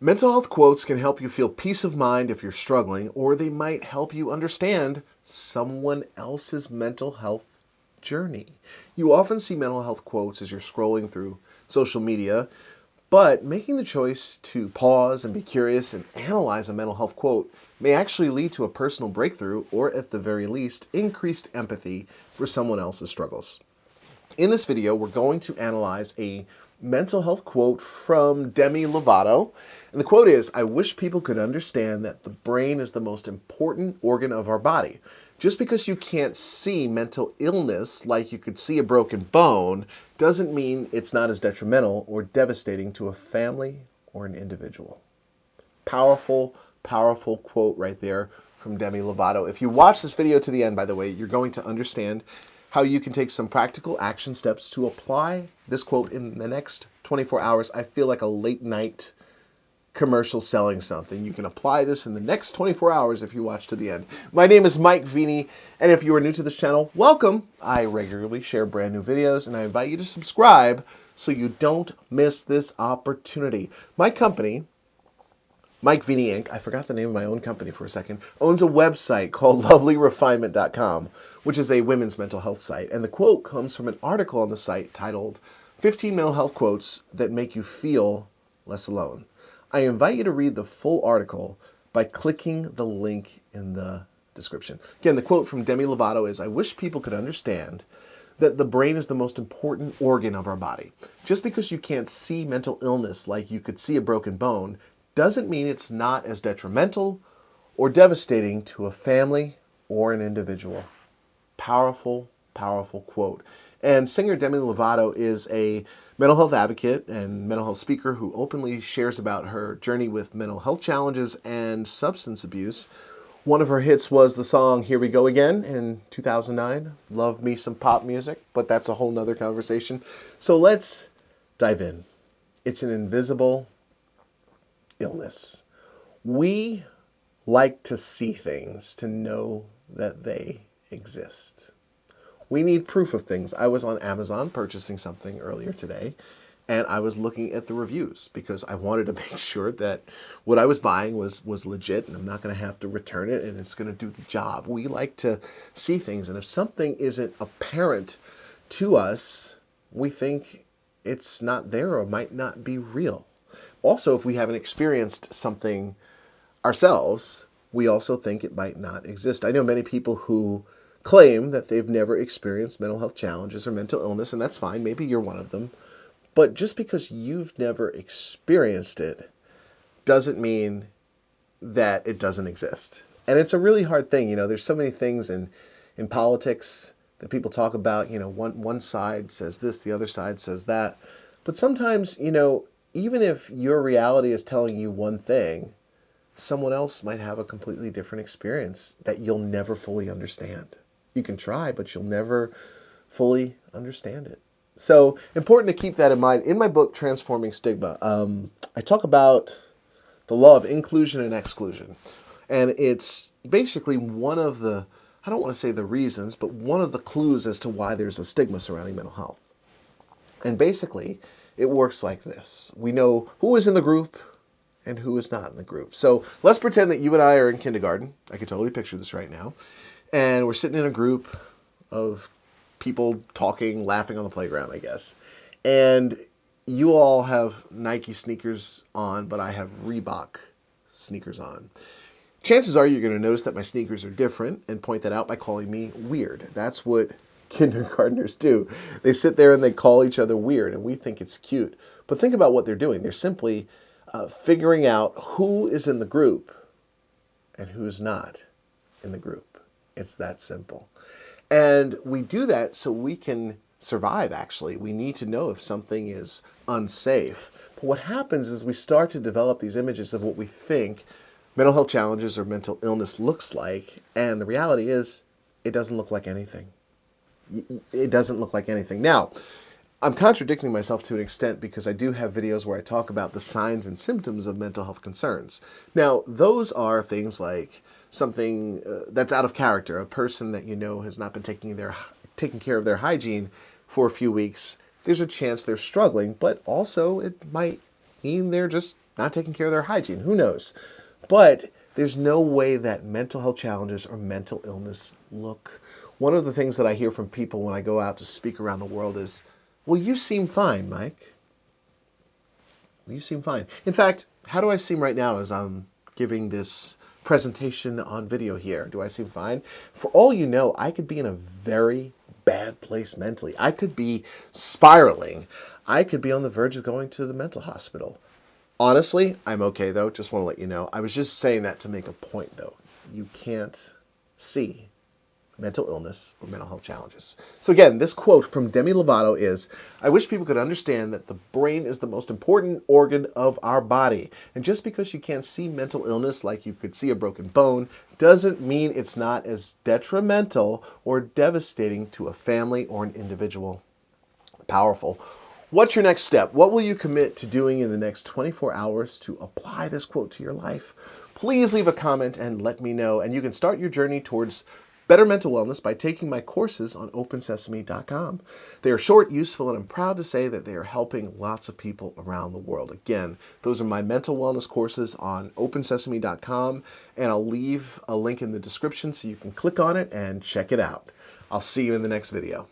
Mental health quotes can help you feel peace of mind if you're struggling, or they might help you understand someone else's mental health journey. You often see mental health quotes as you're scrolling through social media, but making the choice to pause and be curious and analyze a mental health quote may actually lead to a personal breakthrough, or at the very least, increased empathy for someone else's struggles. In this video, we're going to analyze a mental health quote from Demi Lovato. And the quote is, "I wish people could understand that the brain is the most important organ of our body. Just because you can't see mental illness like you could see a broken bone doesn't mean it's not as detrimental or devastating to a family or an individual." Powerful, powerful quote right there from Demi Lovato. If you watch this video to the end, by the way, you're going to understand how you can take some practical action steps to apply this quote in the next 24 hours. I feel like a late night commercial selling something. You can apply this in the next 24 hours if you watch to the end. My name is Mike Vini, and if you are new to this channel, welcome. I regularly share brand new videos, and I invite you to subscribe so you don't miss this opportunity. My company, Mike Vini Inc., I forgot the name of my own company for a second, owns a website called lovelyrefinement.com, which is a women's mental health site. And the quote comes from an article on the site titled 15 Mental Health Quotes That Make You Feel Less Alone. I invite you to read the full article by clicking the link in the description. Again, the quote from Demi Lovato is, "I wish people could understand that the brain is the most important organ of our body. Just because you can't see mental illness like you could see a broken bone doesn't mean it's not as detrimental or devastating to a family or an individual." Powerful, powerful quote. And singer Demi Lovato is a mental health advocate and mental health speaker who openly shares about her journey with mental health challenges and substance abuse. One of her hits was the song "Here We Go Again" in 2009. Love me some pop music, but that's a whole nother conversation. So let's dive in. It's an invisible illness. We like to see things to know that they exist. We need proof of things. I was on Amazon purchasing something earlier today, and I was looking at the reviews because I wanted to make sure that what I was buying was legit and I'm not going to have to return it and it's going to do the job. We like to see things, and if something isn't apparent to us, we think it's not there or might not be real. Also, if we haven't experienced something ourselves, we also think it might not exist. I know many people who claim that they've never experienced mental health challenges or mental illness, and that's fine. Maybe you're one of them. But just because you've never experienced it doesn't mean that it doesn't exist. And it's a really hard thing. There's so many things in politics that people talk about. One side says this, the other side says that. But sometimes, even if your reality is telling you one thing, someone else might have a completely different experience that you'll never fully understand. You can try, but you'll never fully understand it. So important to keep that in mind. In my book, Transforming Stigma, I talk about the law of inclusion and exclusion. And it's basically one of the, I don't want to say the reasons, but one of the clues as to why there's a stigma surrounding mental health. And basically, it works like this. We know who is in the group and who is not in the group. So let's pretend that you and I are in kindergarten. I can totally picture this right now. And we're sitting in a group of people talking, laughing on the playground, I guess. And you all have Nike sneakers on, but I have Reebok sneakers on. Chances are you're going to notice that my sneakers are different and point that out by calling me weird. That's what kindergartners do. They sit there and they call each other weird, and we think it's cute. But think about what they're doing. They're simply figuring out who is in the group and who's not in the group. It's that simple. And we do that so we can survive, actually. We need to know if something is unsafe. But what happens is we start to develop these images of what we think mental health challenges or mental illness looks like, and the reality is it doesn't look like anything. It doesn't look like anything. Now, I'm contradicting myself to an extent because I do have videos where I talk about the signs and symptoms of mental health concerns. Now, those are things like something that's out of character, a person that has not been taking care of their hygiene for a few weeks. There's a chance they're struggling, but also it might mean they're just not taking care of their hygiene. Who knows? But there's no way that mental health challenges or mental illness look. One of the things that I hear from people when I go out to speak around the world is, well, you seem fine, Mike. Well, you seem fine. In fact, how do I seem right now as I'm giving this presentation on video here? Do I seem fine? For all you know, I could be in a very bad place mentally. I could be spiraling. I could be on the verge of going to the mental hospital. Honestly, I'm okay though. Just want to let you know. I was just saying that to make a point though. You can't see mental illness or mental health challenges. So again, this quote from Demi Lovato is, "I wish people could understand that the brain is the most important organ of our body. And just because you can't see mental illness like you could see a broken bone doesn't mean it's not as detrimental or devastating to a family or an individual." Powerful. What's your next step? What will you commit to doing in the next 24 hours to apply this quote to your life? Please leave a comment and let me know. And you can start your journey towards better mental wellness by taking my courses on opensesame.com. They are short, useful, and I'm proud to say that they are helping lots of people around the world. Again, those are my mental wellness courses on opensesame.com, and I'll leave a link in the description so you can click on it and check it out. I'll see you in the next video.